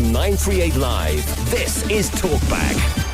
on 938 Live. This is Talkback.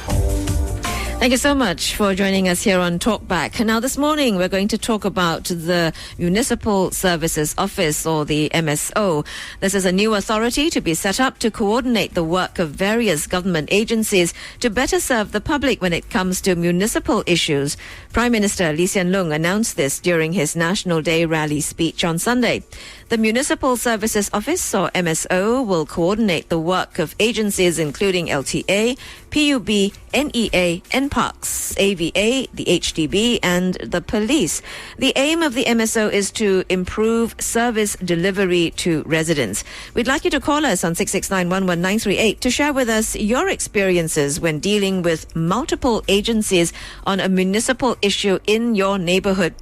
Thank you so much for joining us here on Talkback. Now, this morning, we're going to talk about the Municipal Services Office, or the MSO. This is a new authority to be set up to coordinate the work of various government agencies to better serve the public when it comes to municipal issues. Prime Minister Lee Hsien Loong announced this during his National Day rally speech on Sunday. The Municipal Services Office, or MSO, will coordinate the work of agencies including LTA, PUB, NEA, NParks, AVA, the HDB, and the police. The aim of the MSO is to improve service delivery to residents. We'd like you to call us on 669-11938 to share with us your experiences when dealing with multiple agencies on a municipal issue in your neighborhood.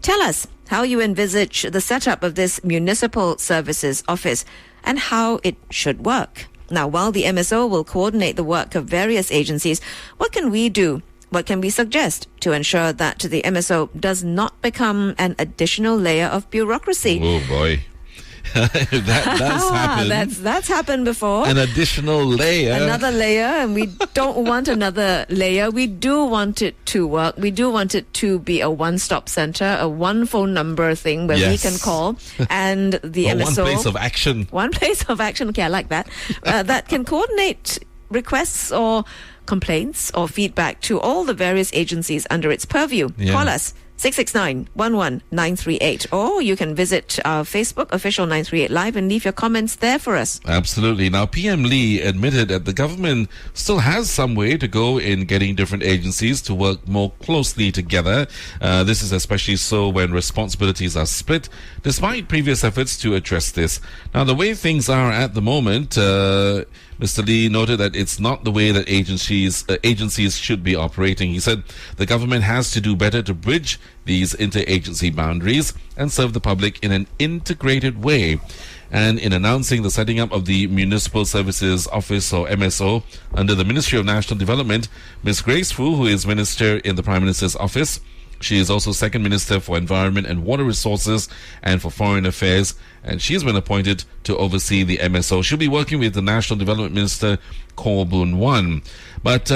Tell us how you envisage the setup of this Municipal Services Office and how it should work. Now, while the MSO will coordinate the work of various agencies, what can we do? What can we suggest to ensure that the MSO does not become an additional layer of bureaucracy? Oh boy. That does happen. That's happened before. An additional layer. Another layer, and we don't want another layer. We do want it to work. We do want it to be a one-stop center, a one phone number thing where we can call, and the MSO. One place of action. One place of action. Okay, I like that. That can coordinate requests or complaints or feedback to all the various agencies under its purview. Yeah. Call us. 669-11938, or you can visit our Facebook official 938 Live and leave your comments there for us. Absolutely. Now, PM Lee admitted that the government still has some way to go in getting different agencies to work more closely together. This is especially so when responsibilities are split, despite previous efforts to address this. Now, the way things are at the moment, Mr. Lee noted that it's not the way that agencies should be operating. He said the government has to do better to bridge these interagency boundaries and serve the public in an integrated way. And in announcing the setting up of the Municipal Services Office, or MSO, under the Ministry of National Development, Ms. Grace Fu, who is Minister in the Prime Minister's Office, she is also Second Minister for Environment and Water Resources and for Foreign Affairs, and she's been appointed to oversee the MSO. She'll be working with the National Development Minister, Koh Boon Wan. But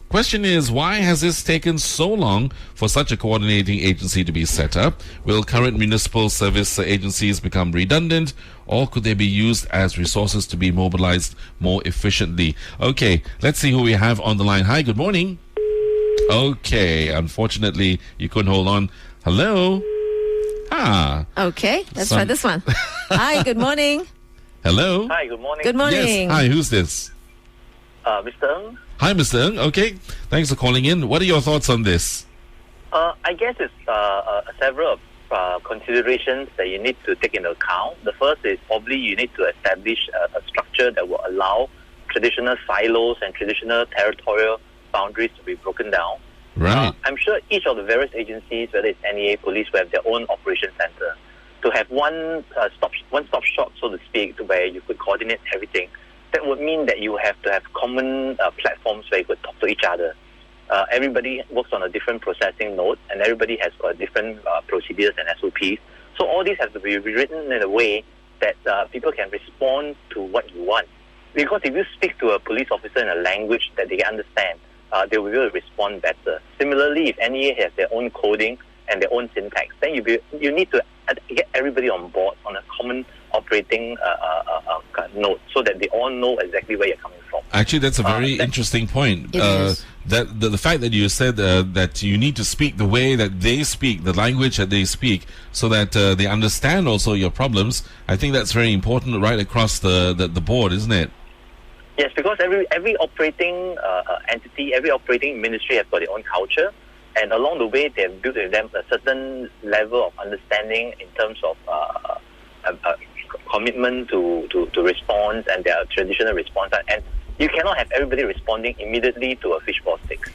question is, why has this taken so long for such a coordinating agency to be set up? Will current municipal service agencies become redundant, or could they be used as resources to be mobilized more efficiently? Okay, let's see who we have on the line. Hi, good morning. Okay, unfortunately, you couldn't hold on. Hello? Okay, let's try this one. Hi, good morning. Hello? Hi, good morning. Good morning. Yes. Hi, who's this? Mr. Ng. Hi, Mr. Ng. Okay, thanks for calling in. What are your thoughts on this? I guess it's several considerations that you need to take into account. The first is probably you need to establish a structure that will allow traditional silos and traditional territorial boundaries to be broken down. Right. I'm sure each of the various agencies, whether it's NEA, police, will have their own operation center. To have one-stop shop, so to speak, to where you could coordinate everything, that would mean that you have to have common platforms where you could talk to each other. Everybody works on a different processing node, and everybody has got different procedures and SOPs. So all these have to be written in a way that people can respond to what you want. Because if you speak to a police officer in a language that they understand, they will be able to respond better. Similarly, if NEA has their own coding and their own syntax, then you need to get everybody on board on a common operating node so that they all know exactly where you're coming from. Actually, that's a very interesting point. That the fact that you said that you need to speak the way that they speak, the language that they speak, so that they understand also your problems. I think that's very important right across the board, isn't it? Yes, because every operating entity, every operating ministry has got their own culture, and along the way they have built with them a certain level of understanding in terms of commitment to response and their traditional response. And you cannot have everybody responding immediately to a fishball stick.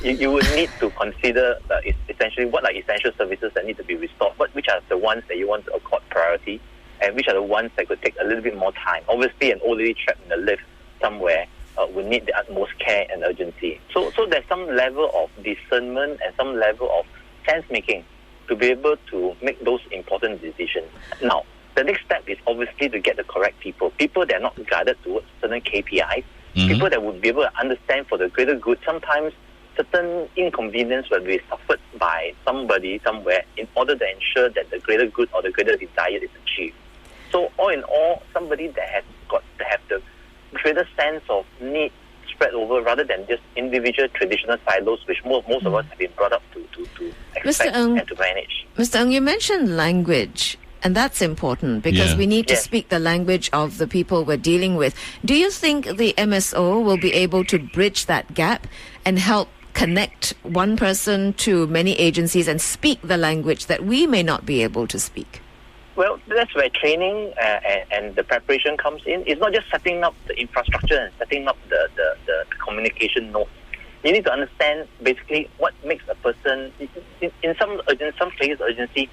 You would need to consider essentially what are essential services that need to be restored, which are the ones that you want to accord priority, and which are the ones that could take a little bit more time. Obviously, an old lady trapped in the lift somewhere would need the utmost care and urgency. So there's some level of discernment and some level of sense-making to be able to make those important decisions. Now, The next step is obviously to get the correct people that are not guided towards certain KPIs, people that would be able to understand for the greater good. Sometimes certain inconvenience will be suffered by somebody somewhere in order to ensure that the greater good or the greater desired is achieved. So all in all, somebody that has got to have the greater sense of need spread over rather than just individual traditional silos which most of us have been brought up to expect and to manage. Mr. Ng, you mentioned language. And that's important because we need to speak the language of the people we're dealing with. Do you think the MSO will be able to bridge that gap and help connect one person to many agencies and speak the language that we may not be able to speak? Well, that's where training and the preparation comes in. It's not just setting up the infrastructure and setting up the communication notes. You need to understand basically what makes a person, in some cases, urgency,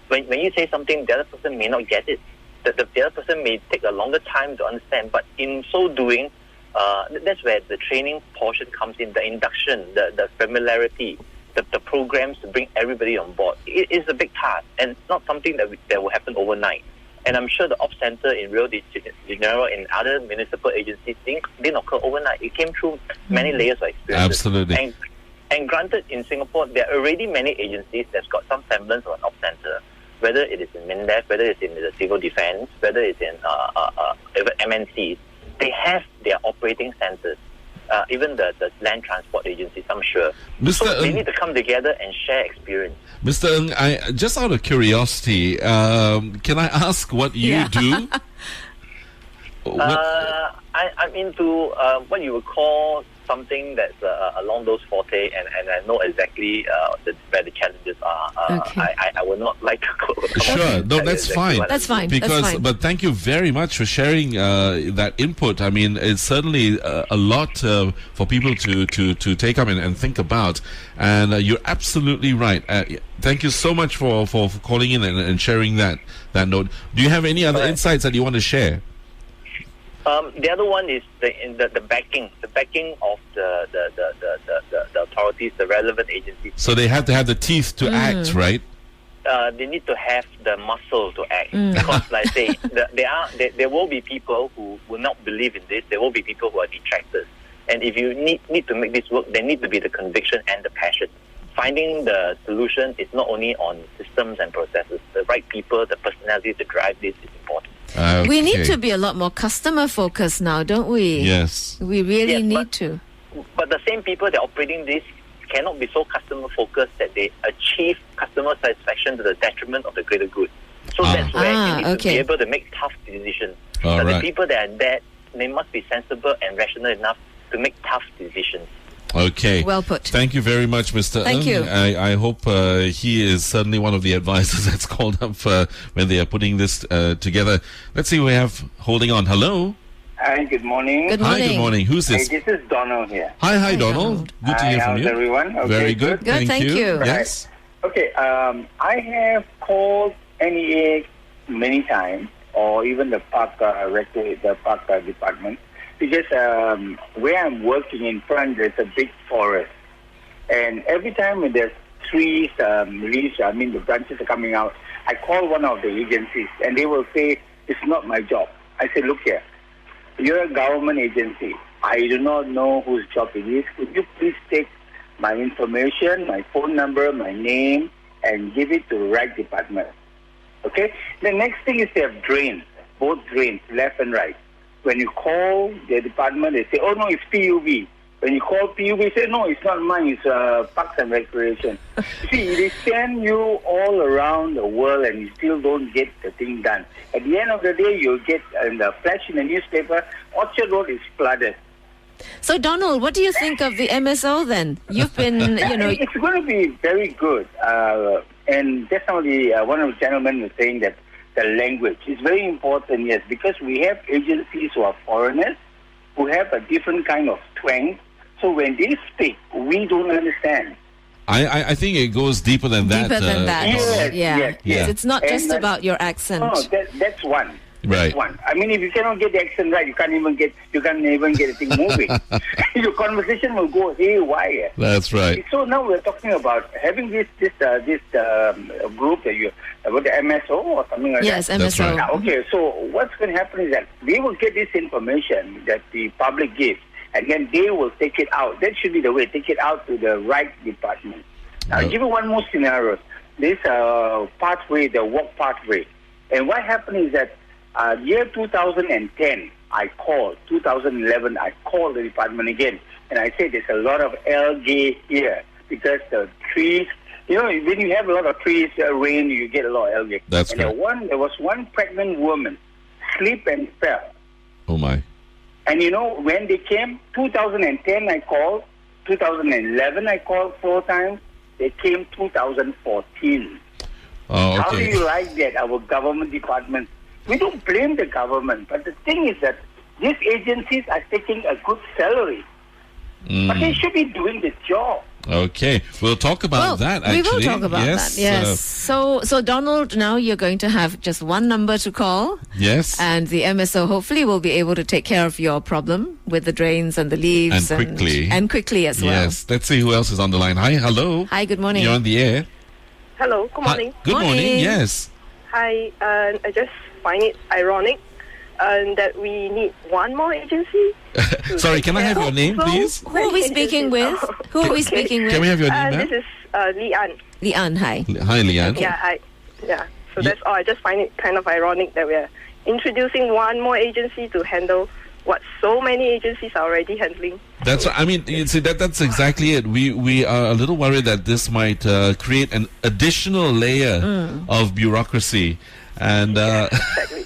when you say something, the other person may not get it. The other person may take a longer time to understand, but in so doing, that's where the training portion comes in, the induction, the familiarity, the programs to bring everybody on board. It is a big task, and it's not something that will happen overnight. And I'm sure the Ops Center in Rio de Janeiro and other municipal agencies didn't occur overnight. It came through many layers of experience. Absolutely. And granted, in Singapore, there are already many agencies that's got some semblance of an Ops Center, whether it is in MINDEF, whether it's in the civil defense, whether it's in MNCs. They have their operating centers. Even the land transport agencies, I'm sure. So they need to come together and share experience. Mr. Ng, just out of curiosity, can I ask what you do? I'm into what you would call something that's along those forte, and I know exactly where the challenges are. I would not like to go. Sure, no, that's fine. That's fine. But thank you very much for sharing that input. I mean, it's certainly a lot for people to take up and think about. And you're absolutely right. Thank you so much for calling in and sharing that note. Do you have any other insights that you want to share? The other one is the backing of the authorities, the relevant agencies. So they have to have the teeth to act, right? They need to have the muscle to act. Because, like I say, there will be people who will not believe in this. There will be people who are detractors. And if you need to make this work, there need to be the conviction and the passion. Finding the solution is not only on systems and processes. The right people, the personality to drive this is important. Okay. We need to be a lot more customer focused now, don't we? Yes. We really need to. But the same people that are operating this cannot be so customer focused that they achieve customer satisfaction to the detriment of the greater good. So that's where you need to be able to make tough decisions. The people that are there, they must be sensible and rational enough to make tough decisions. Okay. Well put. Thank you very much, Mr. Thank Ng. you. I hope he is certainly one of the advisors that's called up when they are putting this together. Let's see who we have holding on. Hello. Hi, good morning. Good morning. Hi, good morning. Who's this? Hey, this is Donald here. Hi, Donald. Good to hear from how's you. everyone? Okay, Very good. Good, thank you. Yes. Okay, I have called NEA many times, or even the park department, because where I'm working in front, there's a big forest. And every time when there's trees, leaves, the branches are coming out, I call one of the agencies, and they will say, it's not my job. I say, look here, you're a government agency. I do not know whose job it is. Could you please take my information, my phone number, my name, and give it to the right department? Okay? The next thing is they have drains, both drains, left and right. When you call the department, they say, oh no, it's PUB. When you call PUB, they say, no, it's not mine, it's Parks and Recreation. You see, they send you all around the world and you still don't get the thing done. At the end of the day, you'll get in the flash in the newspaper, Orchard Road is flooded. So, Donald, what do you think of the MSO then? You've been, It's going to be very good. And definitely, one of the gentlemen was saying that the language is very important, yes, because we have agencies who are foreigners, who have a different kind of twang. So when they speak, we don't understand. I think it goes deeper than that. Deeper than that. Yes. It's not just about your accent. No, that's one. Right. One. I mean, if you cannot get the accent right, you can't even get the thing moving. Your conversation will go haywire. That's right. So now we're talking about having this group that you about the MSO or something like Yes, that. MSO. right. Okay, so what's going to happen is that they will get this information that the public gives, and then they will take it out. That should be the way. Take it out to the right department. Now, I'll give you one more scenario. This pathway, the walk pathway. And what happened is that year 2010, I called. 2011, I called the department again. And I said, there's a lot of algae here because the trees, when you have a lot of trees, rain, you get a lot of algae. That's and correct. there was one pregnant woman, slipped and fell. Oh, my. And when they came, 2010 I called, 2011 I called 4 times, they came 2014. Oh, How do okay. you like that, our government department? We don't blame the government, but the thing is that these agencies are taking a good salary. But they should be doing the job. Okay, we'll talk about that, actually. We will talk about Yes, that. Yes. So Donald, now you're going to have just one number to call. Yes. And the MSO hopefully will be able to take care of your problem with the drains and the leaves. And quickly. And quickly as well. Yes. Let's see who else is on the line. Hi, hello. Hi, good morning. You're on the air. Hello, good morning. Hi. Good morning. Morning. Yes. Hi, I just find it ironic that we need one more agency. Sorry, can I have your name, So please? Who are we speaking with? Who are we speaking with? Can we have your name, This ma'am? is Lian. Lian, hi. Hi, Leanne. Yeah, hi. Yeah. So that's all. I just find it kind of ironic that we're introducing one more agency to handle what so many agencies are already handling. That's. I mean, you see, that's exactly it. We are a little worried that this might create an additional layer of bureaucracy, and. Exactly.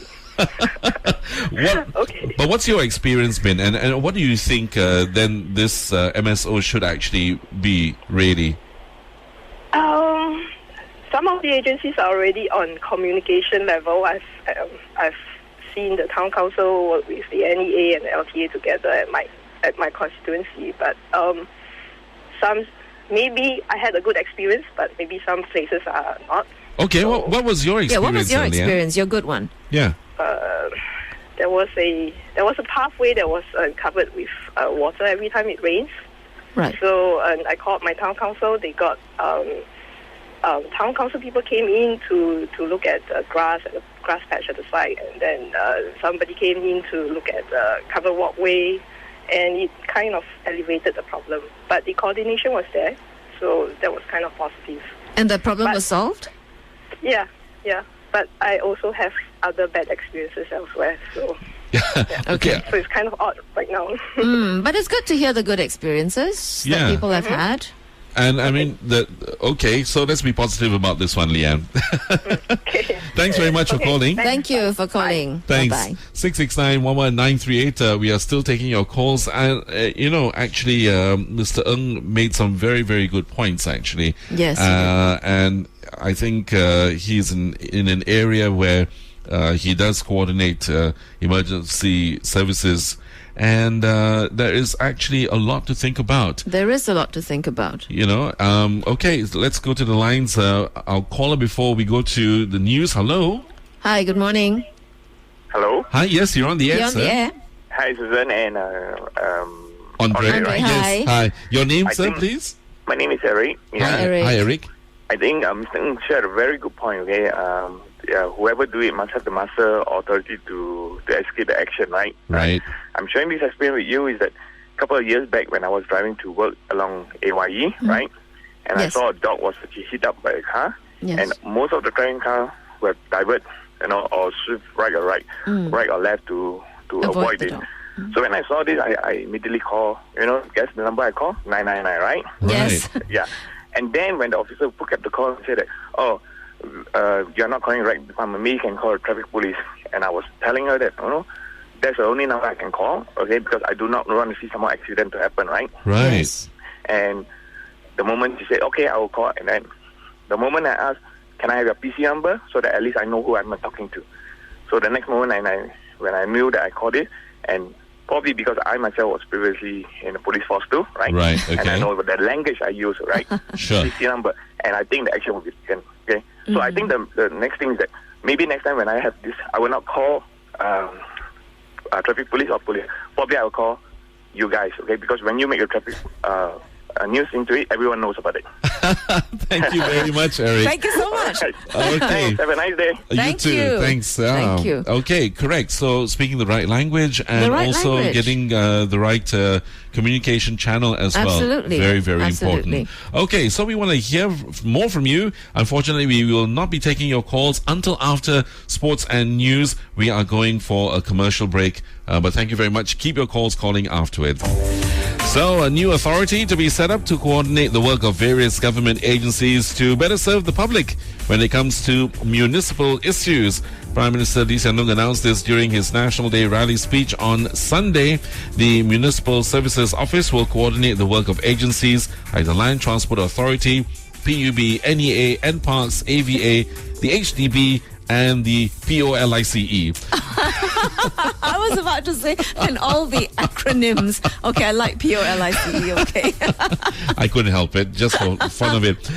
Okay. But what's your experience been, and what do you think then this MSO should actually be really? Some of the agencies are already on communication level. I've seen the town council work with the NEA and the LTA together at my constituency, but some maybe I had a good experience, but maybe some places are not. Okay, what was your experience? Yeah, what was your Leanne? experience? Your good one. Yeah. There was a pathway that was covered with water every time it rains. Right. So I called my town council. They got town council people came in to look at the grass patch at the side, and then somebody came in to look at the covered walkway, and it kind of alleviated the problem. But the coordination was there, so that was kind of positive. And the problem But- was solved? Yeah. But I also have other bad experiences elsewhere, so Okay. so it's kind of odd right now. But it's good to hear the good experiences Yeah. that people have had. And I mean, okay, so let's be positive about this one, Leanne. Okay. Thanks very much for calling. Thank you for calling. Thanks. Bye-bye. 669-11938. We are still taking your calls. And, actually, Mr. Ng made some very, very good points, actually. Yes, he did. And I think he's in an area where he does coordinate emergency services. And there is actually a lot to think about. There is a lot to think about. Okay, so let's go to the lines. I'll call her before we go to the news. Hello. Hi, good morning. Hello. Hi, yes, you're on the air, You're on sir. the air. Hi, Susan and Andre. Andre, Yes. hi. Hi. Your name, I sir, think- please? my name is Eric. Hi, Eric. Hi, Eric. I think Mr. Ng shared a very good point. Okay, whoever do it must have the master authority to execute the action, right? Right. I'm sharing this experience with you is that a couple of years back when I was driving to work along AYE, right, and Yes. I saw a dog was hit up by a car, Yes. and most of the driving cars were divert, or swift right or left to avoid the it. dog. So when I saw this, I immediately call. Guess the number I call 999, right? Yes. Yeah. And then when the officer picked up the call and said that, you're not calling right department, me can call the traffic police. And I was telling her that, that's the only number I can call, okay, because I do not want to see some more accident to happen, right? Right. Yes. And the moment she said, okay, I will call, and then the moment I asked, can I have your PC number so that at least I know who I'm talking to? So the next moment when I knew that I called it, and probably because I myself was previously in the police force too, right? Right, And I okay. know the language I use, right? Sure. PC number, and I think the action will be taken. Okay, so I think the next thing is that maybe next time when I have this, I will not call traffic police or police, probably I will call you guys, okay? Because when you make a traffic news into it, everyone knows about it. Thank you very much, Eric. Thank you so much. Okay. Thanks. Have a nice day. Thank you too. you. Thanks. Thank you. Okay, correct. So speaking the right language and The right also language. getting the right communication channel as Absolutely. well. Very, very Absolutely. important. Okay, so we want to hear more from you. Unfortunately, we will not be taking your calls until after sports and news. We are going for a commercial break. But thank you very much. Keep your calls calling afterwards. So, a new authority to be set up to coordinate the work of various government agencies to better serve the public when it comes to municipal issues. Prime Minister Lee Hsien Loong announced this during his National Day rally speech on Sunday. The Municipal Services Office will coordinate the work of agencies like the Land Transport Authority, PUB, NEA, NParks, AVA, the HDB, and the POLICE. I was about to say, and all the acronyms. Okay, I like POLICE, okay. I couldn't help it, just for fun of it.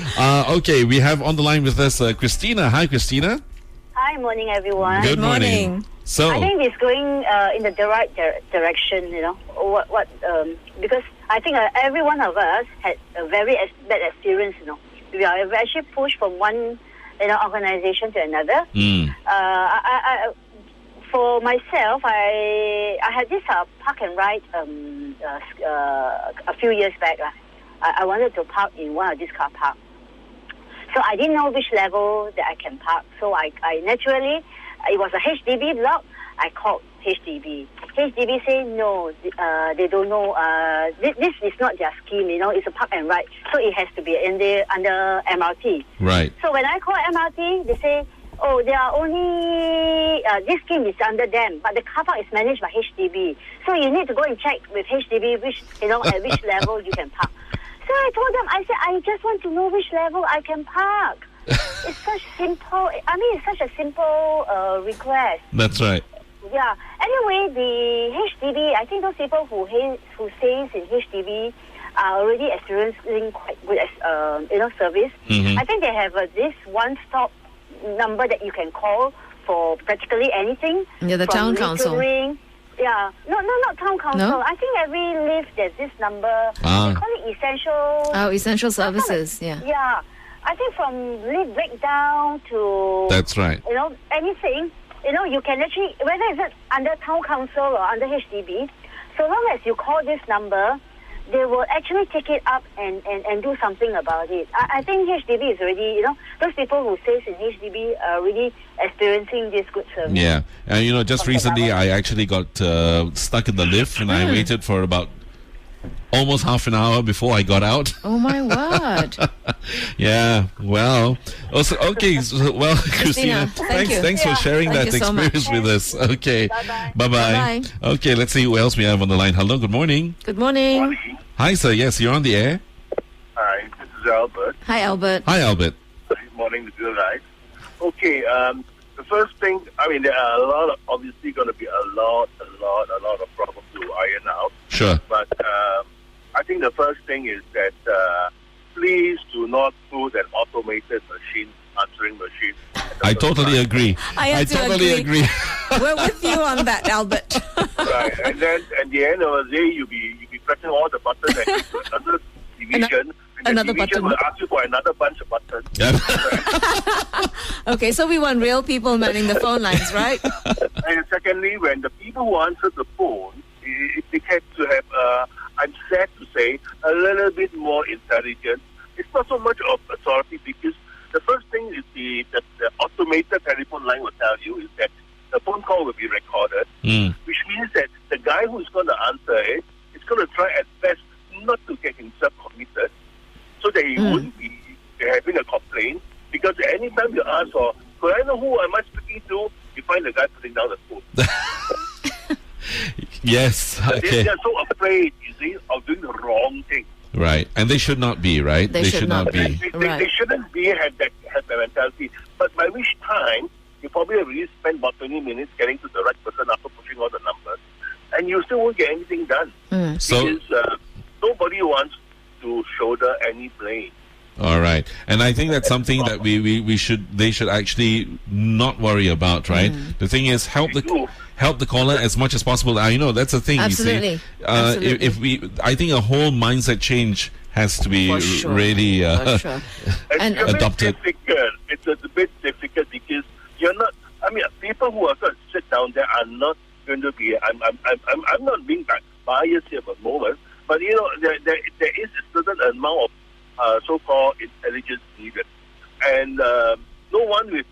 Okay, we have on the line with us Christina. Hi, Christina. Hi, morning, everyone. Good morning. morning. So, I think it's going in the right direction, because I think every one of us had a very bad experience, We are actually pushed from one, organization to another. For myself, I had this park and ride a few years back. I wanted to park in one of these car parks. So I didn't know which level that I can park. So I naturally, it was a HDB block. I called HDB. HDB said no, they don't know. This is not their scheme, It's a park and ride, so it has to be under MRT. right. So when I call MRT, they say, oh, they are only this scheme is under them, but the car park is managed by HDB. So you need to go and check with HDB which at which level you can park. So I told them, I said, I just want to know which level I can park. It's such a simple request. That's right. Yeah. Anyway, the HDB, I think those people who stays in HDB are already experiencing quite good, service. Mm-hmm. I think they have this one-stop number that you can call for practically anything. Yeah, the town council. Littering. Yeah. No, not town council. No? I think every lift there's this number. Ah. They call it essential. Oh, essential services, yeah. Yeah. I think from lift breakdown to That's right. anything, you can actually, whether it's under town council or under HDB, so long as you call this number, they will actually take it up and do something about it. I think HDB is already, those people who stays in HDB are really experiencing this good service. Yeah. And, just recently I actually got stuck in the lift and I waited for about almost half an hour before I got out. Oh, my word. Yeah, well. Also, okay, well, Christina, thank you. thanks for sharing Thank that you so experience with us. Okay. Bye-bye. Bye-bye. Bye-bye. Okay, let's see who else we have on the line. Hello, good morning. Good morning. Hi, sir. Yes, you're on the air. Hi, this is Albert. Hi, Albert. Hi, Albert. Good morning to you guys. Okay, the first thing, there are obviously going to be a lot of problems to iron out. Sure. But I think the first thing is that please do not put an automated answering machine. I totally agree. I have to totally agree. We're with you on that, Albert. Right, and then at the end of the day, you'll be pressing all the buttons and into another division. And another the division button. will ask you for another bunch of buttons. Okay, so we want real people manning the phone lines, right? And secondly, when the people who answer the phone, it begins to have, I'm sad to say, a little bit more intelligence. It's not so much of authority, because the first thing is the automated telephone line will tell you is that the phone call will be recorded, which means that the guy who is going to answer it is going to try at best not to get himself committed, so that he wouldn't be having a complaint. Because anytime you ask for, could I know who am I speaking to, you find the guy putting down the phone. Yes. Okay. They're so afraid, you see, of doing the wrong thing. Right. And they should not be, right? They should not be. They shouldn't have that mentality. But by which time, you probably have really spent about 20 minutes getting to the right person after pushing all the numbers, and you still won't get anything done. So, because nobody wants to shoulder any blame. All right, and I think that's something that they should actually not worry about, right? The thing is, help the caller as much as possible. I know that's the thing. Absolutely. You see, I think a whole mindset change has to be really And adopted. It's a bit difficult because you're not. I mean, people who are going to sit down there are not going to be. I'm not being biased here for a moment, but you know, there is a certain amount of so-called intelligence needed, and no one with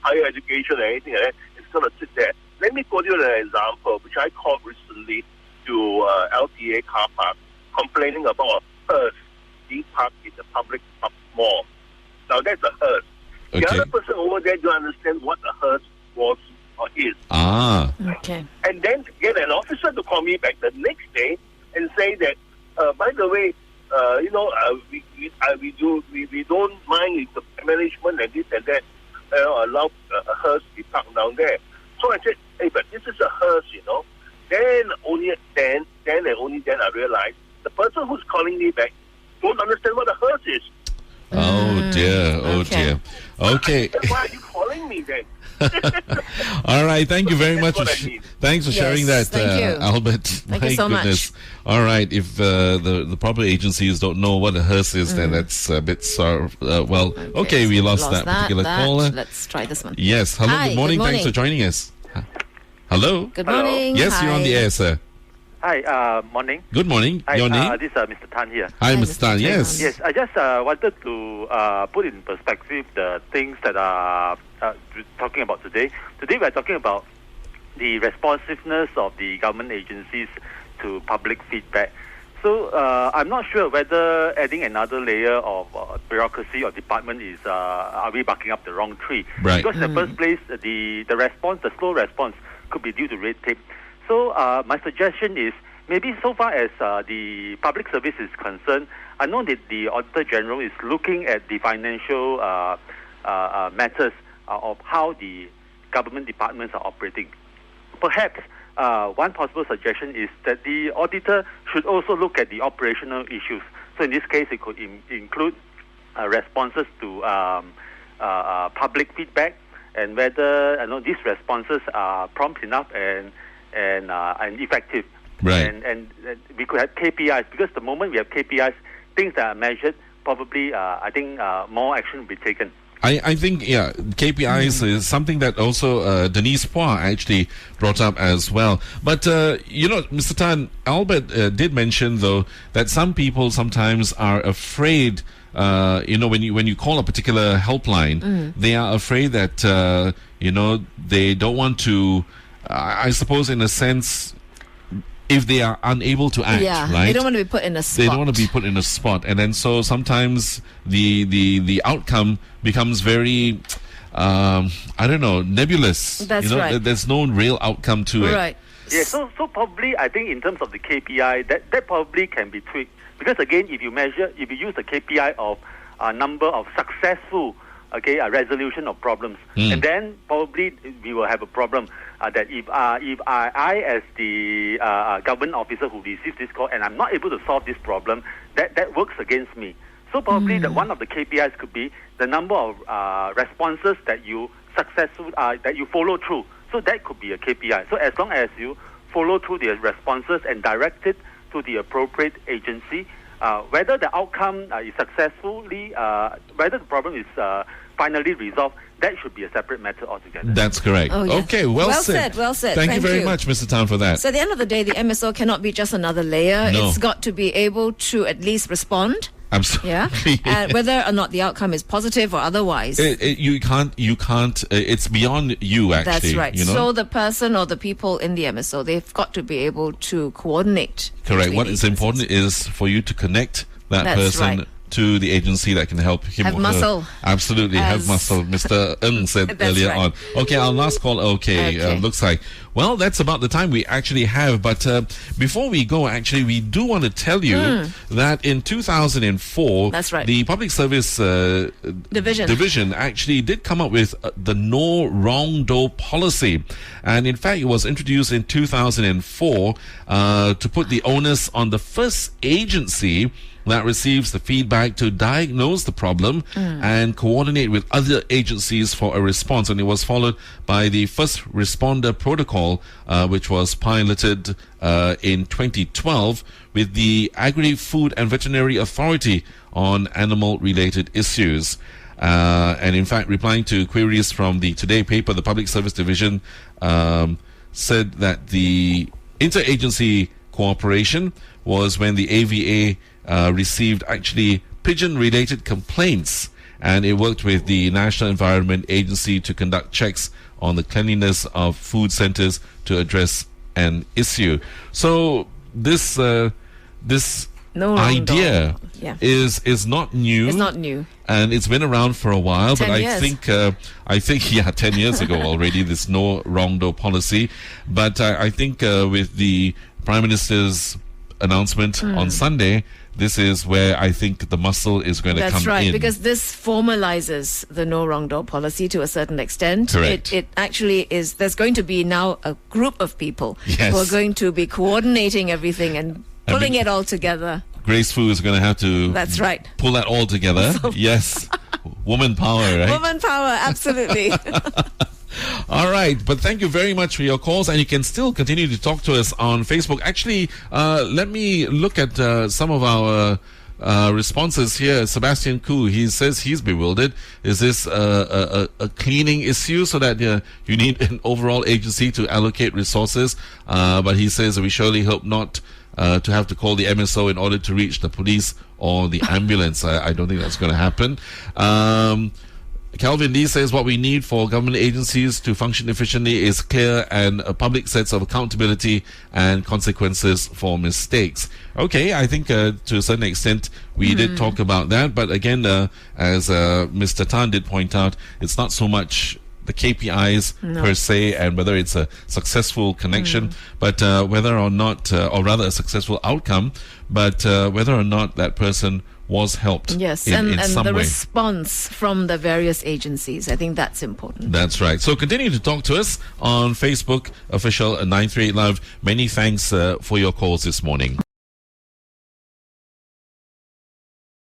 higher education or anything like that is going to sit there. Let me quote you an example, which I called recently to LTA car park, complaining about a hearse being parked in the public mall. Now that's a hearse. Okay. The other person over there don't understand what a hearse was or is. Okay. And then get an officer to call me back the next day and say that, by the way, we don't mind if the management and this and that allow a hearse to be parked down there. So I said, hey, but this is a hearse, you know. Then and only then I realized the person who's calling me back don't understand what a hearse is. Oh dear, dear. Okay. Why are you calling me then? All right, thank you very much. What I mean. Thanks for sharing that, thank you. Albert. Thank My you so goodness. much. All right, if the proper agencies don't know what a hearse is, then that's a bit okay, we lost that particular caller. Let's try this one. Yes, hello, Hi, good morning. good morning. Thanks for joining us. Hello? Good morning. Yes, Hi. you're on the air, sir. Hi, morning. Good morning. Hi, Your name? this is Mr. Tan here. Hi, Hi, Mr. Tan. Mr. Yes. Yes, I just wanted to put in perspective the things that are talking about today. Today we're talking about the responsiveness of the government agencies to public feedback. So I'm not sure whether adding another layer of bureaucracy or department is are we barking up the wrong tree? Right. Because in the first place, the slow response could be due to red tape. So my suggestion is maybe so far as the public service is concerned, I know that the Auditor General is looking at the financial matters of how the government departments are operating. Perhaps one possible suggestion is that the auditor should also look at the operational issues. So in this case, it could include responses to public feedback and whether these responses are prompt enough and effective. Right. And we could have KPIs, because the moment we have KPIs, things that are measured, probably I think more action will be taken. I think, KPIs is something that also Denise Pua actually brought up as well. But, Mr. Tan, Albert did mention, though, that some people sometimes are afraid, when you call a particular helpline, they are afraid that, they don't want to, I suppose, in a sense, if they are unable to act, right? They don't want to be put in a spot. They don't want to be put in a spot. And then so sometimes the outcome becomes very, nebulous. That's right. There's no real outcome to it. Right. Yeah, so probably I think in terms of the KPI, that probably can be tweaked. Because again, if you use the KPI of a number of successful a resolution of problems, and then probably we will have a problem that if I as the government officer who receives this call and I'm not able to solve this problem, that works against me. So probably that one of the KPIs could be the number of responses that you follow through. So that could be a KPI. So as long as you follow through the responses and direct it to the appropriate agency, whether the outcome is successfully, whether the problem is finally resolved, that should be a separate matter altogether. That's correct. Oh, yeah. Okay, well said. Well said. Thank you very much, Mr. Tan, for that. So at the end of the day, the MSO cannot be just another layer. No. It's got to be able to at least respond. Absolutely. Yeah. And whether or not the outcome is positive or otherwise. You can't, it's beyond you, actually. That's right. You know? So the person or the people in the MSO, they've got to be able to coordinate. Correct. What between is the important agencies. is for you to connect that That's person right. to the agency that can help him Have or muscle. her. Absolutely, have As- muscle. Mr. Ng said That's earlier right. on. Okay, our last call. Okay. Okay. Looks like Well, that's about the time we actually have. But before we go, actually, we do want to tell you that in 2004, That's right. the Public Service Division actually did come up with the No Wrong Door policy. And in fact, it was introduced in 2004 to put the onus on the first agency that receives the feedback to diagnose the problem and coordinate with other agencies for a response. And it was followed by the first responder protocol, which was piloted in 2012 with the Agri-Food and Veterinary Authority on animal-related issues. And in fact, replying to queries from the Today paper, the Public Service Division said that the interagency cooperation was when the AVA received actually pigeon-related complaints, and it worked with the National Environment Agency to conduct checks on the cleanliness of food centers to address an issue. So this idea is not new. It's not new. And it's been around for a while, 10 but years. I think 10 years ago already, this no wrong door policy. But I think with the Prime Minister's announcement on Sunday, this is where I think the muscle is going to come in. That's right, because this formalizes the no wrong door policy to a certain extent. Correct. It actually is, there's going to be now a group of people Yes. who are going to be coordinating everything and pulling it all together. Grace Fu is going to have to That's right. pull that all together. Yes. Woman power, right? Woman power, absolutely. All right, but thank you very much for your calls, and you can still continue to talk to us on Facebook. Actually, let me look at some of our responses here. Sebastian Koo, he says he's bewildered. Is this a cleaning issue so that you need an overall agency to allocate resources? But he says we surely hope not to have to call the MSO in order to reach the police or the ambulance. I don't think that's going to happen. Calvin Lee says what we need for government agencies to function efficiently is clear and a public sense of accountability and consequences for mistakes. Okay, I think to a certain extent we did talk about that, but again, as Mr. Tan did point out, it's not so much the KPIs per se and whether it's a successful connection, but whether or not, or rather a successful outcome, but whether or not that person was helped Yes, in and some the way. response from the various agencies. I think that's important. That's right. So continue to talk to us on Facebook, official 938 Live. Many thanks for your calls this morning.